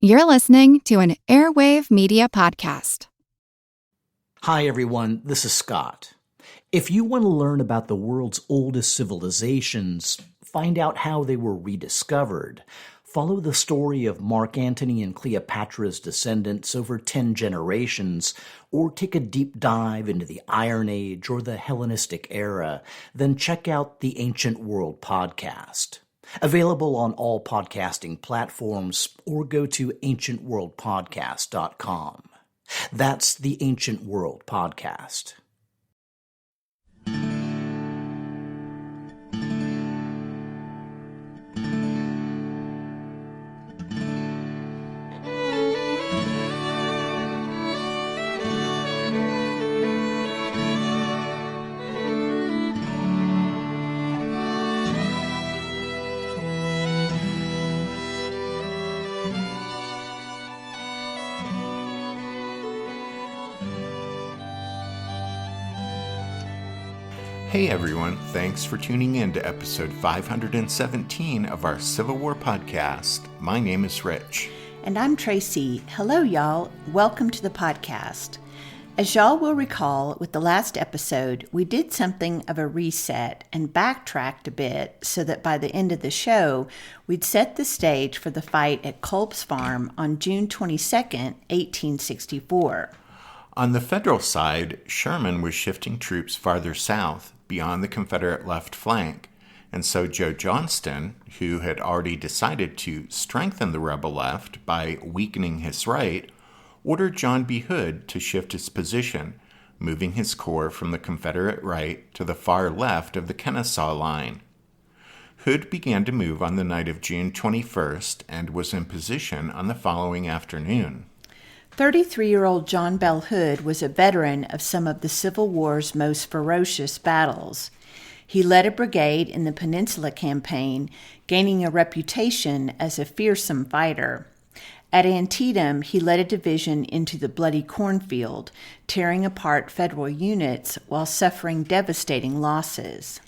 You're listening to an Airwave Media Podcast. Hi, everyone. This is Scott. If you want to learn about the world's oldest civilizations, find out how they were rediscovered, follow the story of Mark Antony and Cleopatra's descendants over 10 generations, or take a deep dive into the Iron Age or the Hellenistic era, then check out the Ancient World podcast. Available on all podcasting platforms, or go to ancientworldpodcast.com. That's the Ancient World Podcast. Hey everyone, thanks for tuning in to episode 517 of our Civil War podcast. My name is Rich. And I'm Tracy. Hello y'all, welcome to the podcast. As y'all will recall, with the last episode, we did something of a reset and backtracked a bit so that by the end of the show, we'd set the stage for the fight at Kolb's farm on June 22nd, 1864. On the federal side, Sherman was shifting troops farther south, beyond the Confederate left flank, and so Joe Johnston, who had already decided to strengthen the rebel left by weakening his right, ordered John B. Hood to shift his position, moving his corps from the Confederate right to the far left of the Kennesaw line. Hood began to move on the night of June 21st and was in position on the following afternoon. 33-year-old John Bell Hood was a veteran of some of the Civil War's most ferocious battles. He led a brigade in the Peninsula Campaign, gaining a reputation as a fearsome fighter. At Antietam, he led a division into the Bloody Cornfield, tearing apart Federal units while suffering devastating losses.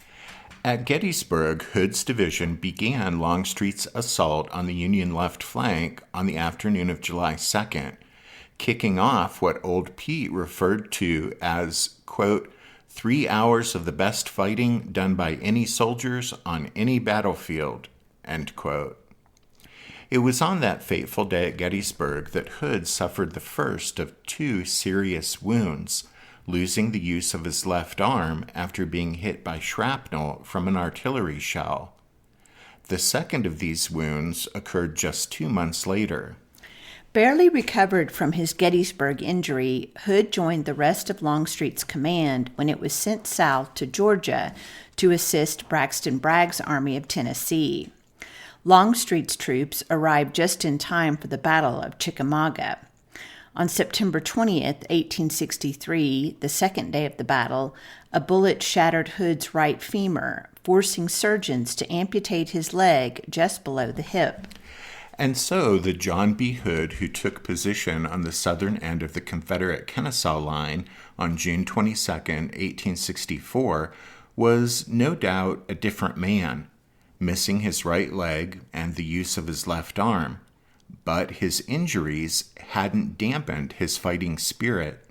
At Gettysburg, Hood's division began Longstreet's assault on the Union left flank on the afternoon of July 2nd. Kicking off what Old Pete referred to as, quote, 3 hours of the best fighting done by any soldiers on any battlefield, end quote. It was on that fateful day at Gettysburg that Hood suffered the first of 2 serious wounds, losing the use of his left arm after being hit by shrapnel from an artillery shell. The second of these wounds occurred just 2 months later. Barely recovered from his Gettysburg injury, Hood joined the rest of Longstreet's command when it was sent south to Georgia to assist Braxton Bragg's Army of Tennessee. Longstreet's troops arrived just in time for the Battle of Chickamauga. On September 20th, 1863, the second day of the battle, a bullet shattered Hood's right femur, forcing surgeons to amputate his leg just below the hip. And so the John B. Hood who took position on the southern end of the Confederate Kennesaw line on June 22, 1864, was no doubt a different man, missing his right leg and the use of his left arm. But his injuries hadn't dampened his fighting spirit.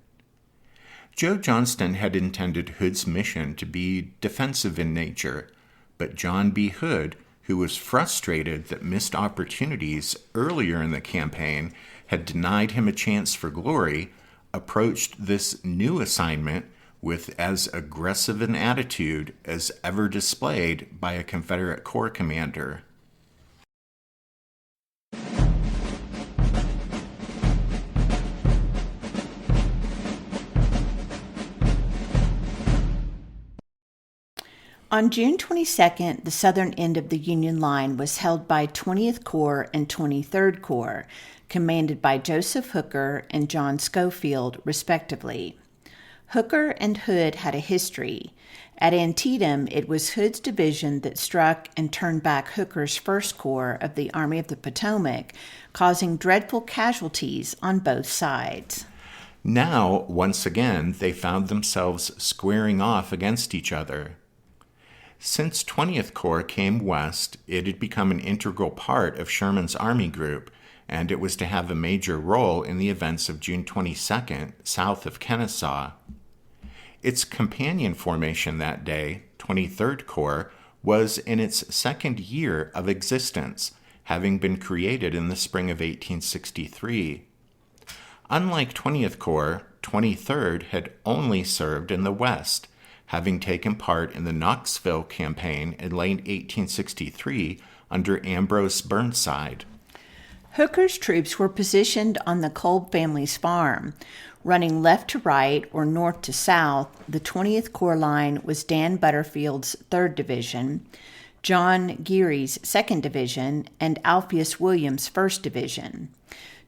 Joe Johnston had intended Hood's mission to be defensive in nature, but John B. Hood, who was frustrated that missed opportunities earlier in the campaign had denied him a chance for glory, approached this new assignment with as aggressive an attitude as ever displayed by a Confederate Corps commander. On June 22nd, the southern end of the Union line was held by 20th Corps and 23rd Corps, commanded by Joseph Hooker and John Schofield, respectively. Hooker and Hood had a history. At Antietam, it was Hood's division that struck and turned back Hooker's First Corps of the Army of the Potomac, causing dreadful casualties on both sides. Now, once again, they found themselves squaring off against each other. Since 20th Corps came west, it had become an integral part of Sherman's army group, and it was to have a major role in the events of June 22nd, south of Kennesaw. Its companion formation that day, 23rd Corps, was in its second year of existence, having been created in the spring of 1863. Unlike 20th Corps, 23rd had only served in the West, having taken part in the Knoxville campaign in late 1863 under Ambrose Burnside. Hooker's troops were positioned on the Kolb family's farm. Running left to right or north to south, the 20th Corps line was Dan Butterfield's 3rd Division, John Geary's 2nd Division, and Alpheus Williams' 1st Division.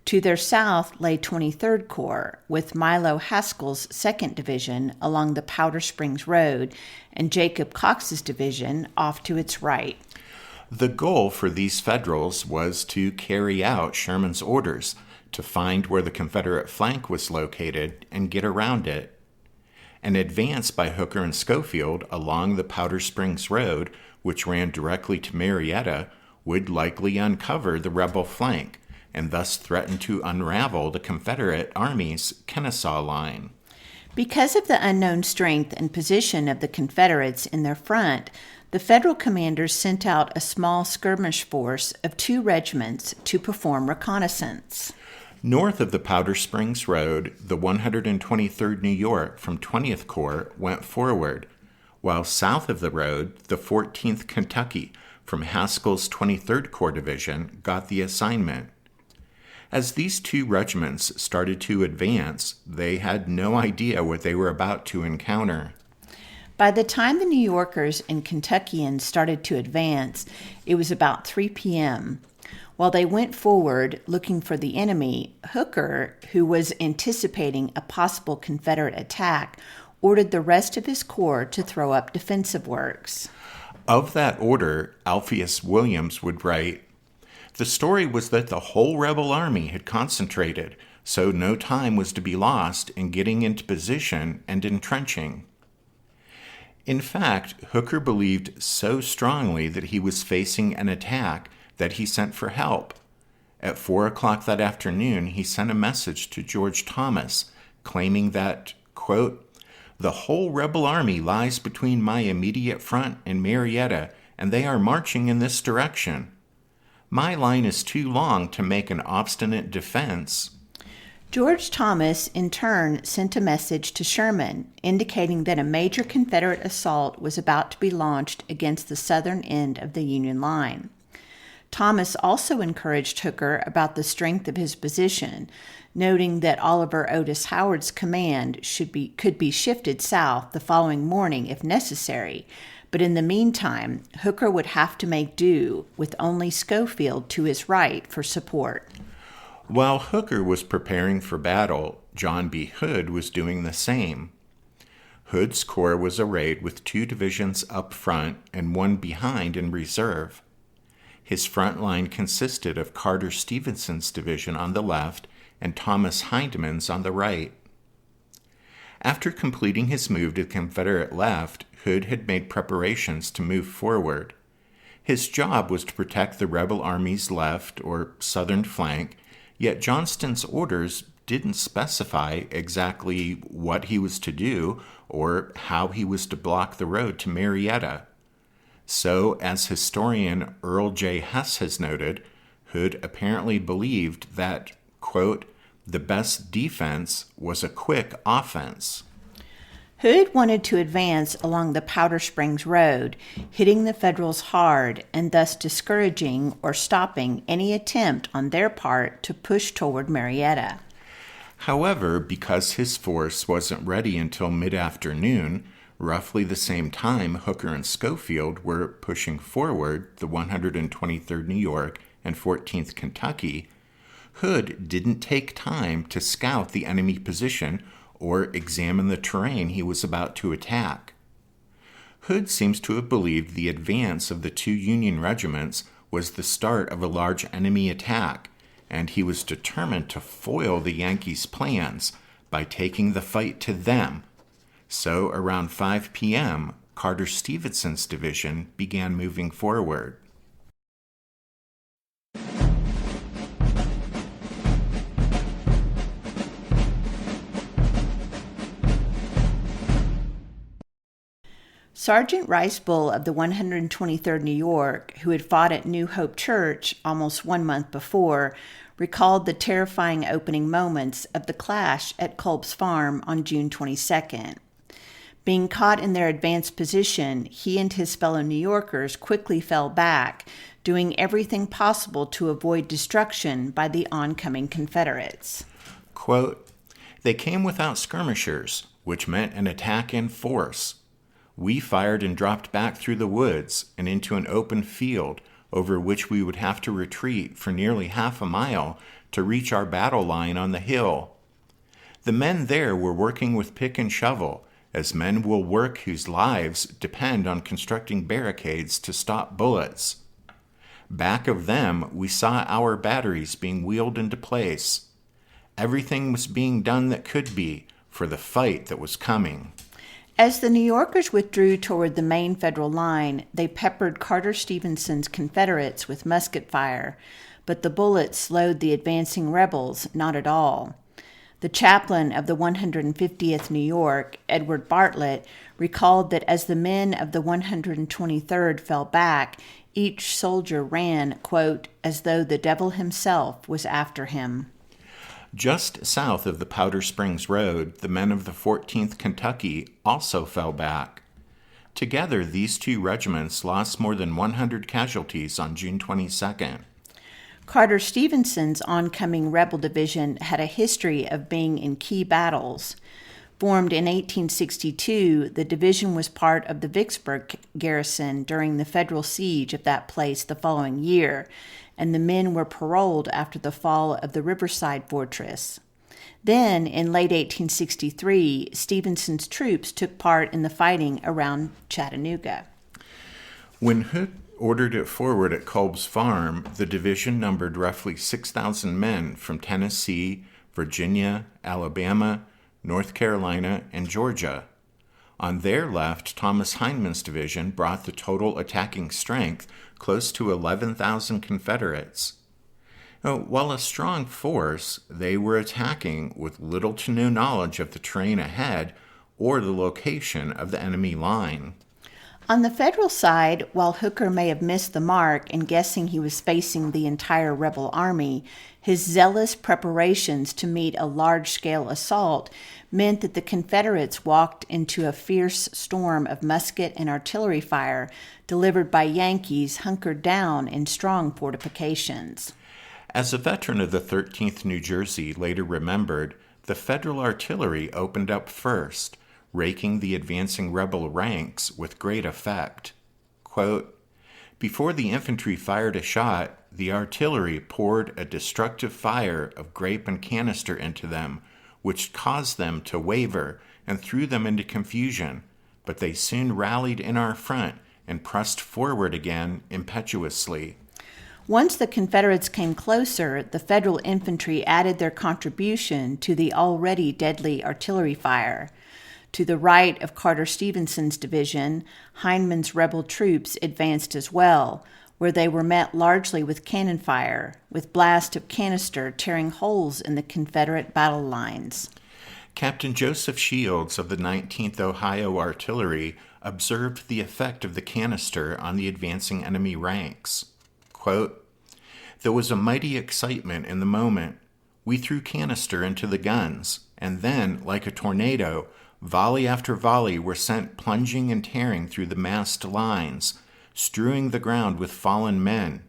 To their south lay 23rd Corps, with Milo Haskell's 2nd Division along the Powder Springs Road and Jacob Cox's division off to its right. The goal for these Federals was to carry out Sherman's orders to find where the Confederate flank was located and get around it. An advance by Hooker and Schofield along the Powder Springs Road, which ran directly to Marietta, would likely uncover the rebel flank and thus threaten to unravel the Confederate Army's Kennesaw line. Because of the unknown strength and position of the Confederates in their front, the Federal commanders sent out a small skirmish force of 2 regiments to perform reconnaissance. North of the Powder Springs Road, the 123rd New York from 20th Corps went forward, while south of the road, the 14th Kentucky from Haskell's 23rd Corps Division got the assignment. As these 2 regiments started to advance, they had no idea what they were about to encounter. By the time the New Yorkers and Kentuckians started to advance, it was about 3 p.m. While they went forward looking for the enemy, Hooker, who was anticipating a possible Confederate attack, ordered the rest of his corps to throw up defensive works. Of that order, Alpheus Williams would write, "The story was that the whole rebel army had concentrated, so no time was to be lost in getting into position and entrenching." In fact, Hooker believed so strongly that he was facing an attack that he sent for help. At 4 o'clock that afternoon, he sent a message to George Thomas, claiming that, quote, "The whole rebel army lies between my immediate front and Marietta, and they are marching in this direction. My line is too long to make an obstinate defense." George Thomas, in turn, sent a message to Sherman, indicating that a major Confederate assault was about to be launched against the southern end of the Union line. Thomas also encouraged Hooker about the strength of his position, noting that Oliver Otis Howard's command could be shifted south the following morning if necessary, but in the meantime, Hooker would have to make do with only Schofield to his right for support. While Hooker was preparing for battle, John B. Hood was doing the same. Hood's corps was arrayed with 2 divisions up front and 1 behind in reserve. His front line consisted of Carter Stevenson's division on the left and Thomas Hindman's on the right. After completing his move to the Confederate left, Hood had made preparations to move forward. His job was to protect the rebel army's left or southern flank, yet Johnston's orders didn't specify exactly what he was to do or how he was to block the road to Marietta. So, as historian Earl J. Hess has noted, Hood apparently believed that, quote, "the best defense was a quick offense." Hood wanted to advance along the Powder Springs Road, hitting the Federals hard and thus discouraging or stopping any attempt on their part to push toward Marietta. However, because his force wasn't ready until mid-afternoon, roughly the same time Hooker and Schofield were pushing forward the 123rd New York and 14th Kentucky, Hood didn't take time to scout the enemy position or examine the terrain he was about to attack. Hood seems to have believed the advance of the 2 Union regiments was the start of a large enemy attack, and he was determined to foil the Yankees' plans by taking the fight to them. So around 5 p.m., Carter Stevenson's division began moving forward. Sergeant Rice Bull of the 123rd New York, who had fought at New Hope Church almost 1 month before, recalled the terrifying opening moments of the clash at Kolb's farm on June 22nd. Being caught in their advanced position, he and his fellow New Yorkers quickly fell back, doing everything possible to avoid destruction by the oncoming Confederates. Quote, "They came without skirmishers, which meant an attack in force. We fired and dropped back through the woods and into an open field over which we would have to retreat for nearly half a mile to reach our battle line on the hill. The men there were working with pick and shovel, as men will work whose lives depend on constructing barricades to stop bullets. Back of them, we saw our batteries being wheeled into place. Everything was being done that could be for the fight that was coming." As the New Yorkers withdrew toward the main Federal line, they peppered Carter Stevenson's Confederates with musket fire, but the bullets slowed the advancing rebels not at all. The chaplain of the 150th New York, Edward Bartlett, recalled that as the men of the 123rd fell back, each soldier ran, quote, as though the devil himself was after him. Just south of the Powder Springs Road, the men of the 14th Kentucky also fell back. Together, these two regiments lost more than 100 casualties on June 22nd. Carter Stevenson's oncoming rebel division had a history of being in key battles. Formed in 1862, the division was part of the Vicksburg garrison during the Federal siege of that place the following year, and the men were paroled after the fall of the Riverside Fortress. Then, in late 1863, Stevenson's troops took part in the fighting around Chattanooga. When Hood ordered it forward at Kolb's farm, the division numbered roughly 6,000 men from Tennessee, Virginia, Alabama, North Carolina, and Georgia. On their left, Thomas Hindman's division brought the total attacking strength close to 11,000 Confederates. Now, while a strong force, they were attacking with little to no knowledge of the terrain ahead or the location of the enemy line. On the Federal side, while Hooker may have missed the mark in guessing he was facing the entire rebel army, his zealous preparations to meet a large-scale assault meant that the Confederates walked into a fierce storm of musket and artillery fire delivered by Yankees hunkered down in strong fortifications. As a veteran of the 13th New Jersey later remembered, the Federal artillery opened up first, raking the advancing rebel ranks with great effect. Quote, "Before the infantry fired a shot, the artillery poured a destructive fire of grape and canister into them, which caused them to waver and threw them into confusion, but they soon rallied in our front and pressed forward again impetuously." Once the Confederates came closer, the Federal infantry added their contribution to the already deadly artillery fire. To the right of Carter Stevenson's division, Hindman's rebel troops advanced as well, where they were met largely with cannon fire, with blast of canister tearing holes in the Confederate battle lines. Captain Joseph Shields of the 19th Ohio Artillery observed the effect of the canister on the advancing enemy ranks. Quote, "There was a mighty excitement in the moment. We threw canister into the guns, and then, like a tornado, volley after volley were sent plunging and tearing through the massed lines, strewing the ground with fallen men.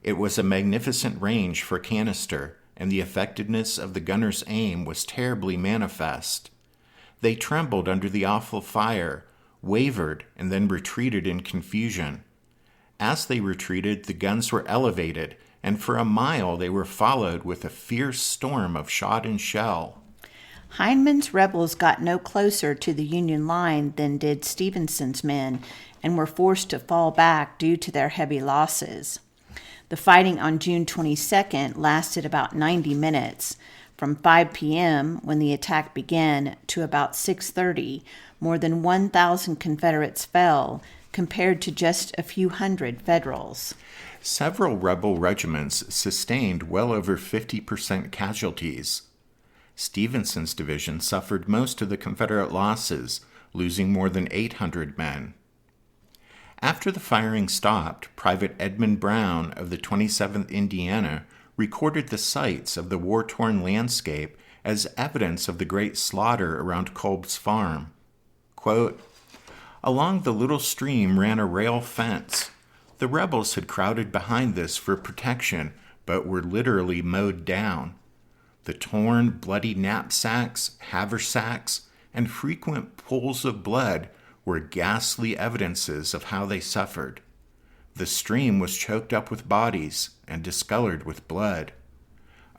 It was a magnificent range for canister, and the effectiveness of the gunners' aim was terribly manifest. They trembled under the awful fire, wavered, and then retreated in confusion. As they retreated, the guns were elevated, and for a mile they were followed with a fierce storm of shot and shell." Hindman's rebels got no closer to the Union line than did Stevenson's men and were forced to fall back due to their heavy losses. The fighting on June 22nd lasted about 90 minutes. From 5 p.m., when the attack began, to about 6:30, more than 1,000 Confederates fell, compared to just a few hundred Federals. Several rebel regiments sustained well over 50% casualties. Stevenson's division suffered most of the Confederate losses, losing more than 800 men. After the firing stopped, Private Edmund Brown of the 27th Indiana recorded the sights of the war-torn landscape as evidence of the great slaughter around Kolb's farm. Quote, "Along the little stream ran a rail fence. The rebels had crowded behind this for protection, but were literally mowed down. The torn, bloody knapsacks, haversacks, and frequent pools of blood were ghastly evidences of how they suffered. The stream was choked up with bodies and discolored with blood.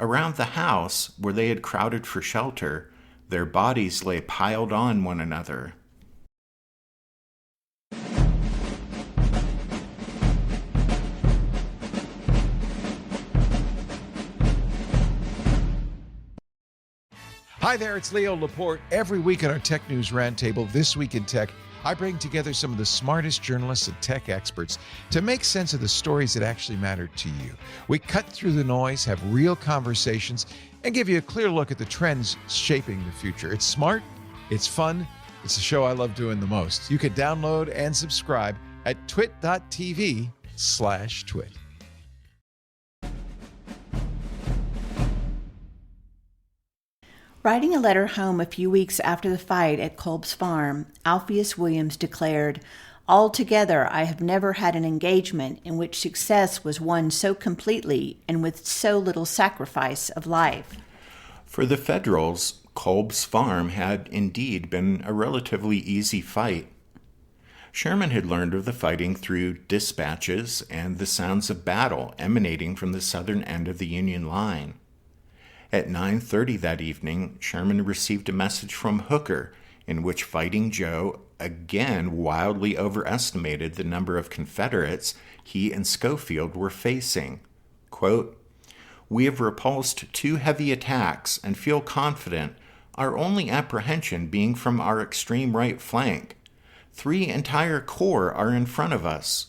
Around the house, where they had crowded for shelter, their bodies lay piled on one another." Hi there, it's Leo Laporte. Every week on our Tech News Roundtable, This Week in Tech, I bring together some of the smartest journalists and tech experts to make sense of the stories that actually matter to you. We cut through the noise, have real conversations, and give you a clear look at the trends shaping the future. It's smart, it's fun, it's a show I love doing the most. You can download and subscribe at twit.tv/twit. Writing a letter home a few weeks after the fight at Kolb's farm, Alpheus Williams declared, "Altogether, I have never had an engagement in which success was won so completely and with so little sacrifice of life." For the Federals, Kolb's farm had indeed been a relatively easy fight. Sherman had learned of the fighting through dispatches and the sounds of battle emanating from the southern end of the Union line. At 9:30 that evening, Sherman received a message from Hooker in which Fighting Joe again wildly overestimated the number of Confederates he and Schofield were facing. Quote, "We have repulsed 2 heavy attacks and feel confident, our only apprehension being from our extreme right flank. 3 entire corps are in front of us."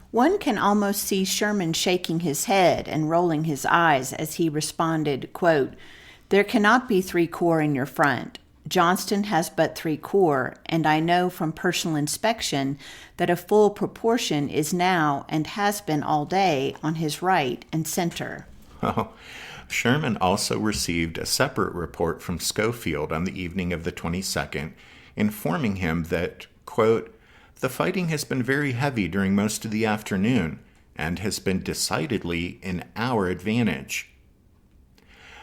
One can almost see Sherman shaking his head and rolling his eyes as he responded, quote, "There cannot be 3 corps in your front. Johnston has but 3 corps, and I know from personal inspection that a full proportion is now and has been all day on his right and center." Oh, Sherman also received a separate report from Schofield on the evening of the 22nd, informing him that, quote, "The fighting has been very heavy during most of the afternoon and has been decidedly in our advantage."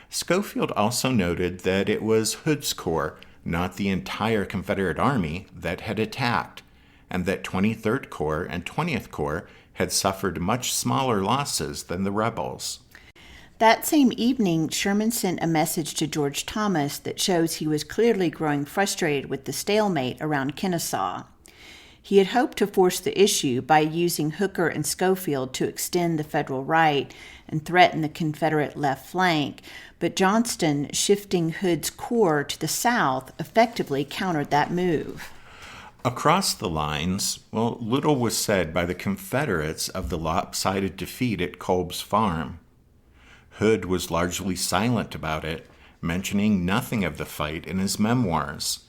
Schofield also noted that it was Hood's corps, not the entire Confederate Army, that had attacked, and that 23rd Corps and 20th Corps had suffered much smaller losses than the rebels. That same evening, Sherman sent a message to George Thomas that shows he was clearly growing frustrated with the stalemate around Kennesaw. He had hoped to force the issue by using Hooker and Schofield to extend the Federal right and threaten the Confederate left flank, but Johnston, shifting Hood's corps to the south, effectively countered that move. Across the lines, little was said by the Confederates of the lopsided defeat at Kolb's farm. Hood was largely silent about it, mentioning nothing of the fight in his memoirs.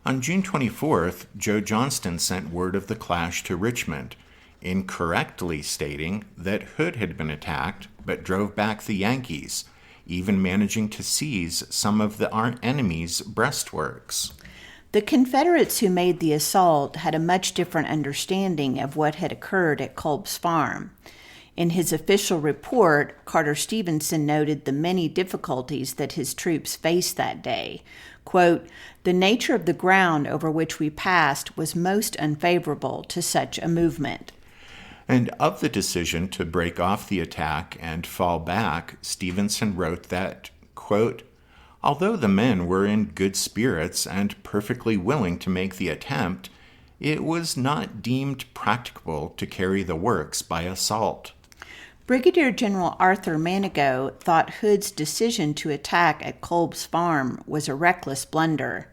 On June 24th, Joe Johnston sent word of the clash to Richmond, incorrectly stating that Hood had been attacked but drove back the Yankees, even managing to seize some of the enemy's breastworks. The Confederates who made the assault had a much different understanding of what had occurred at Kolb's farm. In his official report, Carter Stevenson noted the many difficulties that his troops faced that day. Quote, "The nature of the ground over which we passed was most unfavorable to such a movement." And of the decision to break off the attack and fall back, Stevenson wrote that, quote, "Although the men were in good spirits and perfectly willing to make the attempt, it was not deemed practicable to carry the works by assault." Brigadier General Arthur Manigault thought Hood's decision to attack at Kolb's farm was a reckless blunder.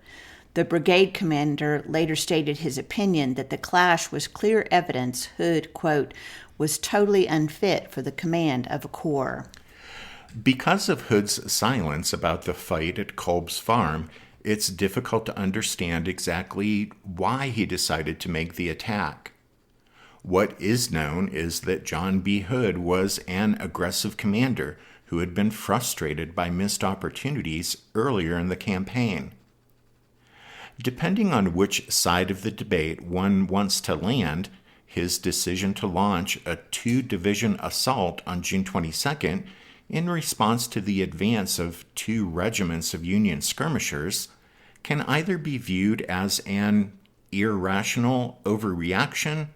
The brigade commander later stated his opinion that the clash was clear evidence Hood, quote, "was totally unfit for the command of a corps." Because of Hood's silence about the fight at Kolb's farm, it's difficult to understand exactly why he decided to make the attack. What is known is that John B. Hood was an aggressive commander who had been frustrated by missed opportunities earlier in the campaign. Depending on which side of the debate one wants to land, his decision to launch a 2-division assault on June 22nd in response to the advance of 2 regiments of Union skirmishers can either be viewed as an irrational overreaction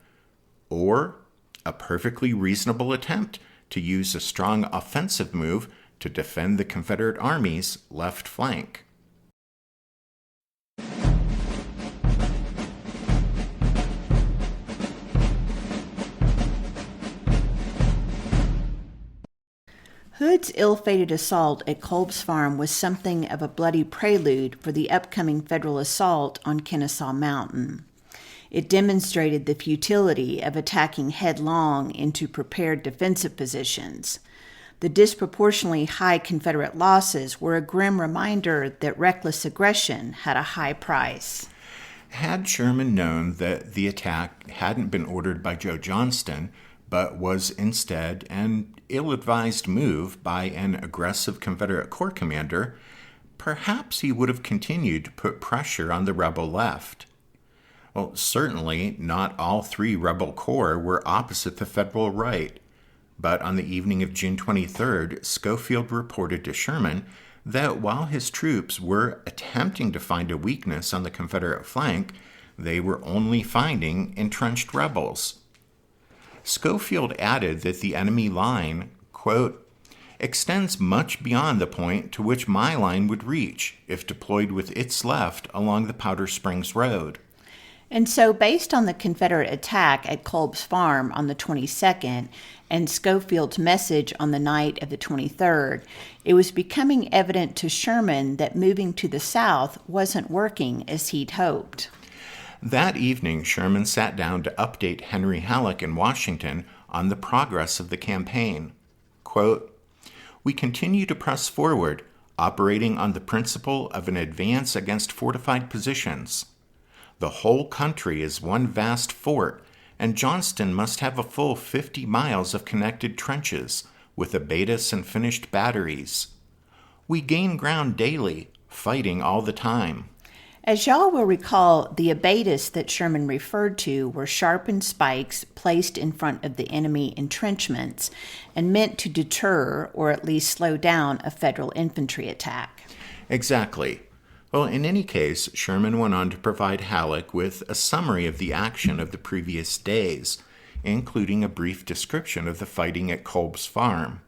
or a perfectly reasonable attempt to use a strong offensive move to defend the Confederate Army's left flank. Hood's ill-fated assault at Kolb's farm was something of a bloody prelude for the upcoming Federal assault on Kennesaw Mountain. It demonstrated the futility of attacking headlong into prepared defensive positions. The disproportionately high Confederate losses were a grim reminder that reckless aggression had a high price. Had Sherman known that the attack hadn't been ordered by Joe Johnston, but was instead an ill-advised move by an aggressive Confederate Corps commander, perhaps he would have continued to put pressure on the rebel left. Well, certainly not all 3 rebel corps were opposite the Federal right, but on the evening of June 23rd, Schofield reported to Sherman that while his troops were attempting to find a weakness on the Confederate flank, they were only finding entrenched rebels. Schofield added that the enemy line, quote, extends much beyond the point to which my line would reach if deployed with its left along the Powder Springs Road. And so, based on the Confederate attack at Kolb's farm on the 22nd and Schofield's message on the night of the 23rd, it was becoming evident to Sherman that moving to the south wasn't working as he'd hoped. That evening, Sherman sat down to update Henry Halleck in Washington on the progress of the campaign. Quote, we continue to press forward, operating on the principle of an advance against fortified positions. The whole country is one vast fort, and Johnston must have a full 50 miles of connected trenches with abatis and finished batteries. We gain ground daily, fighting all the time. As y'all will recall, the abatis that Sherman referred to were sharpened spikes placed in front of the enemy entrenchments and meant to deter or at least slow down a Federal infantry attack. Exactly. Well, in any case, Sherman went on to provide Halleck with a summary of the action of the previous days, including a brief description of the fighting at Kolb's farm.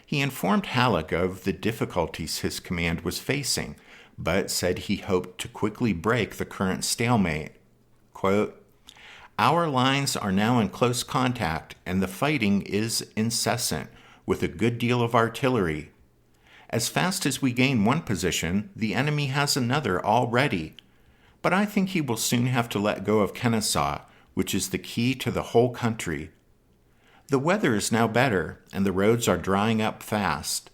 He informed Halleck of the difficulties his command was facing, but said he hoped to quickly break the current stalemate. Quote, our lines are now in close contact, and the fighting is incessant, with a good deal of artillery. As fast as we gain one position, the enemy has another already. But I think he will soon have to let go of Kennesaw, which is the key to the whole country. The weather is now better, and the roads are drying up fast.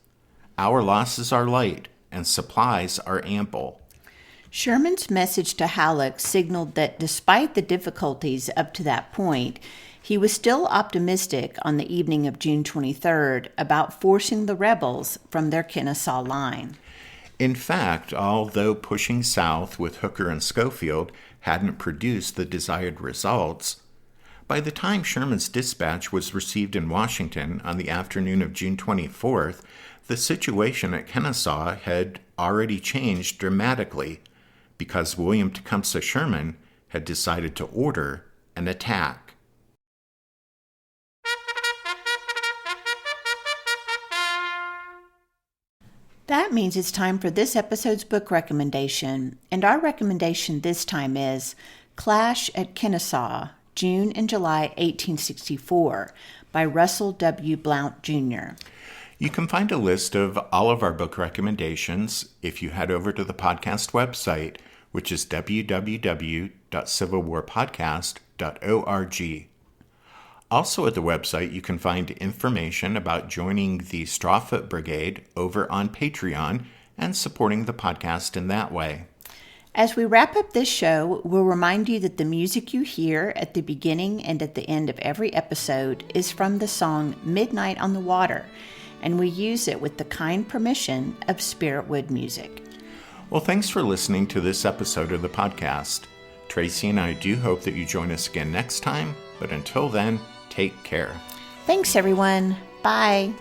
Our losses are light, and supplies are ample. Sherman's message to Halleck signaled that despite the difficulties up to that point, he was still optimistic on the evening of June 23rd about forcing the rebels from their Kennesaw line. In fact, although pushing south with Hooker and Schofield hadn't produced the desired results, by the time Sherman's dispatch was received in Washington on the afternoon of June 24th, the situation at Kennesaw had already changed dramatically because William Tecumseh Sherman had decided to order an attack. That means it's time for this episode's book recommendation, and our recommendation this time is Clash at Kennesaw, June and July 1864, by Russell W. Blount, Jr. You can find a list of all of our book recommendations if you head over to the podcast website, which is www.civilwarpodcast.org. Also at the website, you can find information about joining the Strawfoot Brigade over on Patreon and supporting the podcast in that way. As we wrap up this show, we'll remind you that the music you hear at the beginning and at the end of every episode is from the song Midnight on the Water, and we use it with the kind permission of Spiritwood Music. Well, thanks for listening to this episode of the podcast. Tracy and I do hope that you join us again next time, but until then, take care. Thanks, everyone. Bye.